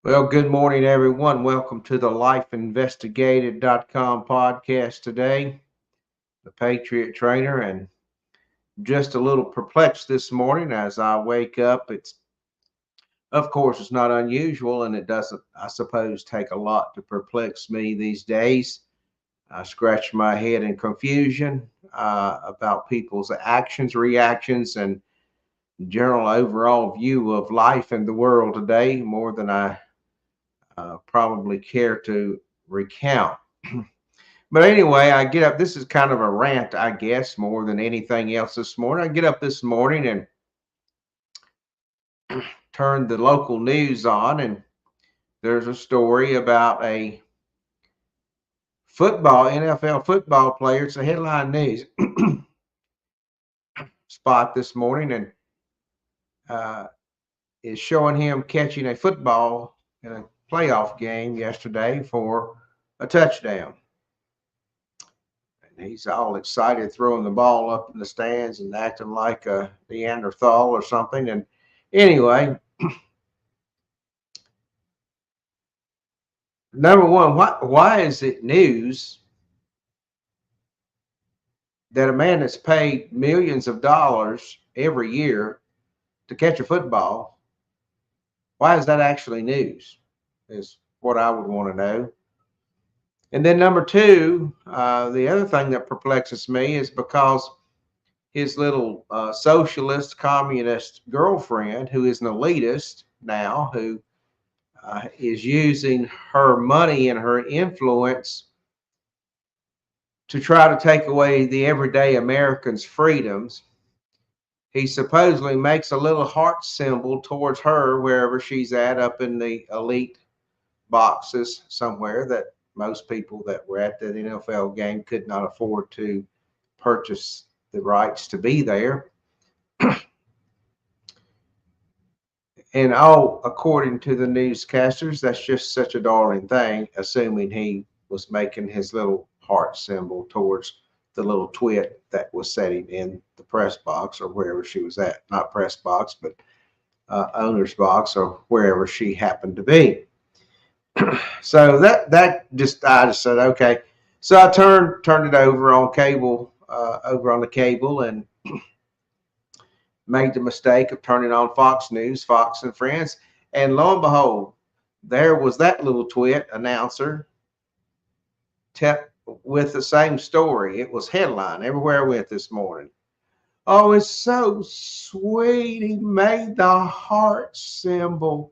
Well, good morning, everyone. Welcome to the lifeinvestigated.com podcast today. The Patriot Trainer, and just a little perplexed this morning as I wake up. Of course, it's not unusual, and it doesn't, I suppose, take a lot to perplex me these days. I scratch my head in confusion about people's actions, reactions, and general overall view of life in the world today more than I probably care to recount. But anyway, I get up. This is kind of a rant, I guess, more than anything else this morning. I get up this morning and turn the local news on, and there's a story about a NFL football player. It's a headline news spot this morning, and uh, is showing him catching a football in a playoff game yesterday for a touchdown. He's all excited, throwing the ball up in the stands and acting like a Neanderthal or something. And anyway, number one, why is it news that a man that's paid millions of dollars every year to catch a football, why is that actually news? Is what I would want to know. And then number two, the other thing that perplexes me is because his little socialist communist girlfriend, who is an elitist now, who is using her money and her influence to try to take away the everyday American's freedoms. He supposedly makes a little heart symbol towards her wherever she's at, up in the elite boxes somewhere that most people that were at the NFL game could not afford to purchase the rights to be there. And all according to the newscasters, that's just such a darling thing, assuming he was making his little heart symbol towards the little twit that was sitting in the press box or wherever she was at. Not press box, but owner's box or wherever she happened to be. So that just I just said okay. So I turned it over on cable, over on the cable, and made the mistake of turning on Fox News, Fox and Friends, and lo and behold, there was that little twit announcer with the same story. It was headline everywhere I went this morning. Oh, it's so sweet. He made the heart symbol.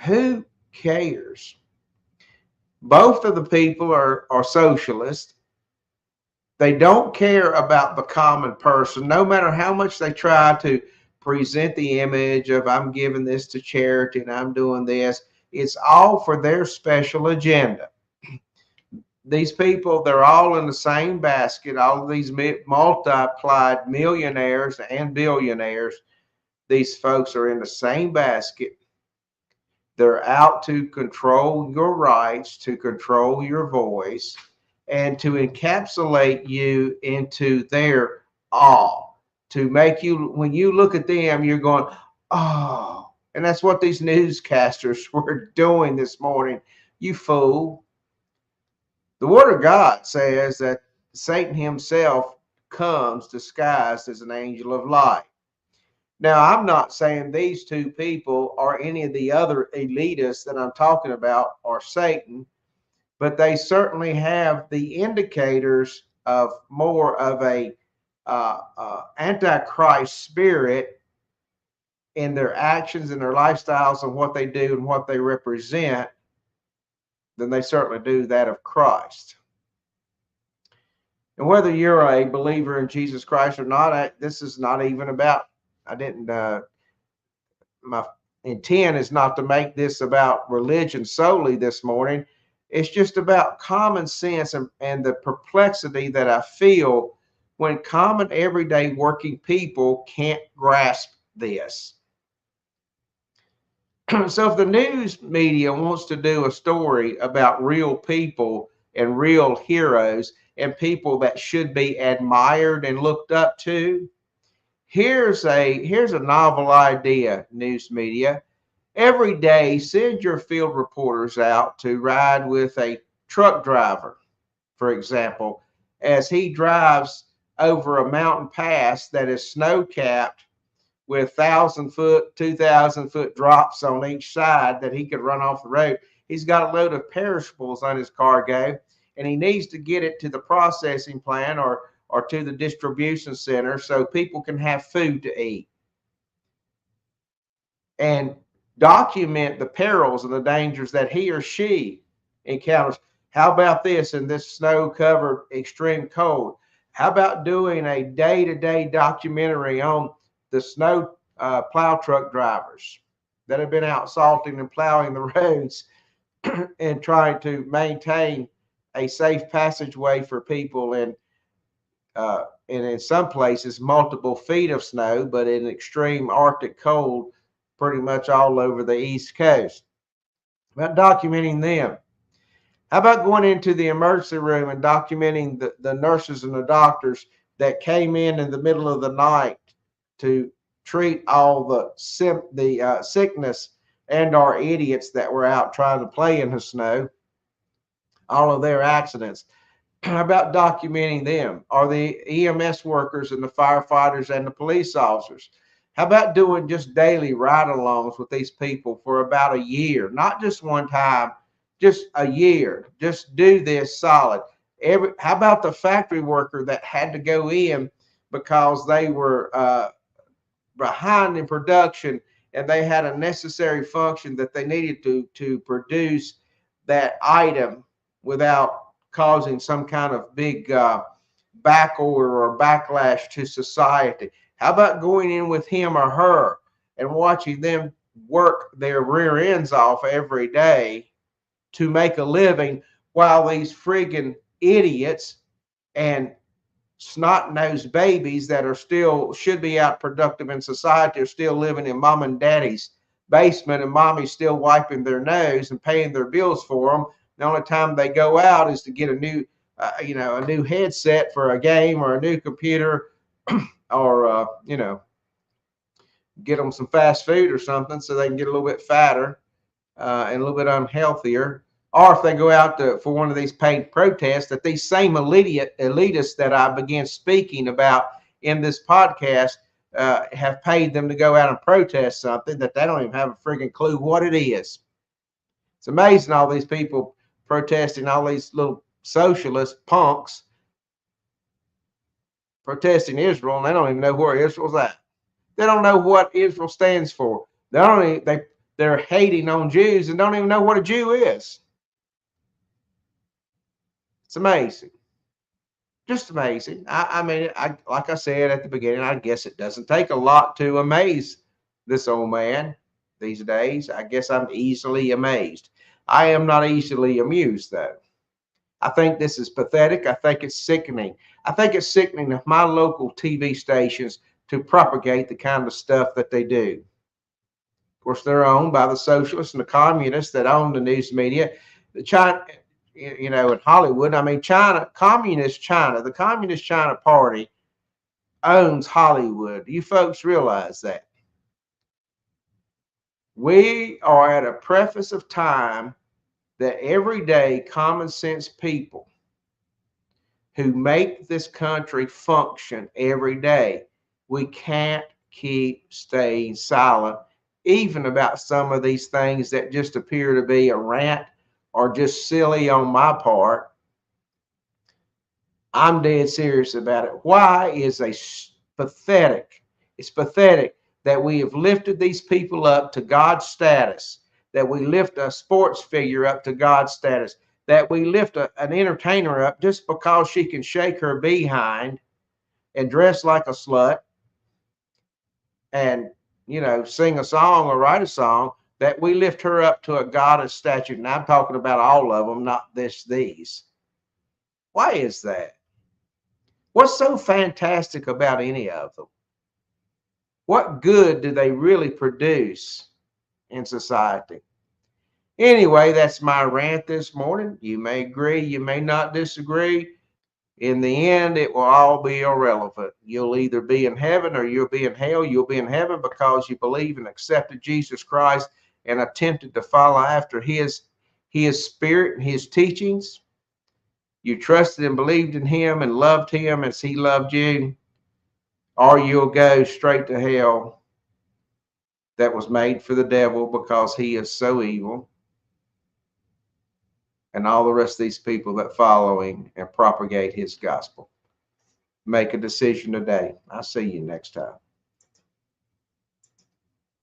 Who cares? Both of the people are socialists. They don't care about the common person, no matter how much they try to present the image of I'm giving this to charity and I'm doing this. It's all for their special agenda. These people, they're all in the same basket. All of these multiplied millionaires and billionaires, these folks are in the same basket. They're out to control your rights, to control your voice, and to encapsulate you into their awe, to make you, when you look at them, you're going, oh. And that's what these newscasters were doing this morning. You fool. The Word of God says that Satan himself comes disguised as an angel of light. Now, I'm not saying these two people or any of the other elitists that I'm talking about are Satan, but they certainly have the indicators of more of a antichrist spirit in their actions and their lifestyles and what they do and what they represent than they certainly do that of Christ. And whether you're a believer in Jesus Christ or not, this is not even about, I didn't, my intent is not to make this about religion solely this morning. It's just about common sense and the perplexity that I feel when common everyday working people can't grasp this. So if the news media wants to do a story about real people and real heroes and people that should be admired and looked up to, here's a novel idea, news media. Every day, send your field reporters out to ride with a truck driver, for example, as he drives over a mountain pass that is snow capped with 1,000-foot, 2,000-foot drops on each side that he could run off the road. He's got a load of perishables on his cargo, and he needs to get it to the processing plant or to the distribution center so people can have food to eat. And document the perils and the dangers that he or she encounters. How about this in this snow-covered extreme cold? How about doing a day-to-day documentary on the snow plow truck drivers that have been out salting and plowing the roads and trying to maintain a safe passageway for people and in some places multiple feet of snow, but in extreme Arctic cold pretty much all over the East Coast. About documenting them. How about going into the emergency room and documenting the nurses and the doctors that came in the middle of the night to treat all the sickness and our idiots that were out trying to play in the snow, all of their accidents. How about documenting them? Are the EMS workers and the firefighters and the police officers? How about doing just daily ride-alongs with these people for about a year? Not just one time, just a year. Just do this solid. How about the factory worker that had to go in because they were behind in production and they had a necessary function that they needed to produce that item without causing some kind of big back order or backlash to society? How about going in with him or her and watching them work their rear ends off every day to make a living while these friggin' idiots and snot-nosed babies that are still should be out productive in society are still living in mom and daddy's basement, and mommy's still wiping their nose and paying their bills for them. The only time they go out is to get a new a new headset for a game or a new computer or get them some fast food or something so they can get a little bit fatter and a little bit unhealthier. Or if they go out for one of these paid protests that these same elitists that I began speaking about in this podcast have paid them to go out and protest something that they don't even have a freaking clue what it is. It's amazing, all these people protesting, all these little socialist punks protesting Israel, and they don't even know where Israel's at. They don't know what Israel stands for. They're hating on Jews and don't even know what a Jew is. It's amazing. Just amazing. I mean, like I said at the beginning, I guess it doesn't take a lot to amaze this old man these days. I guess I'm easily amazed. I am not easily amused, though. I think this is pathetic. I think it's sickening. I think it's sickening of my local TV stations to propagate the kind of stuff that they do. Of course, they're owned by the socialists and the communists that own the news media. The China, in Hollywood, I mean, the Communist China Party owns Hollywood. You folks realize that. We are at a preface of time that everyday common sense people who make this country function every day, we can't keep staying silent, even about some of these things that just appear to be a rant or just silly on my part. I'm dead serious about it. Why is pathetic? It's pathetic that we have lifted these people up to God's status, that we lift a sports figure up to God's status, that we lift an entertainer up just because she can shake her behind and dress like a slut and, sing a song or write a song, that we lift her up to a goddess statue. And I'm talking about all of them, not these. Why is that? What's so fantastic about any of them? What good do they really produce in society? Anyway, that's my rant this morning. You may agree, you may not disagree. In the end, it will all be irrelevant. You'll either be in heaven or you'll be in hell. You'll be in heaven because you believe and accepted Jesus Christ and attempted to follow after his spirit and his teachings, you trusted and believed in him and loved him as he loved you, or you'll go straight to hell that was made for the devil, because he is so evil, and all the rest of these people that follow him and propagate his gospel. Make a decision today. I'll see you next time.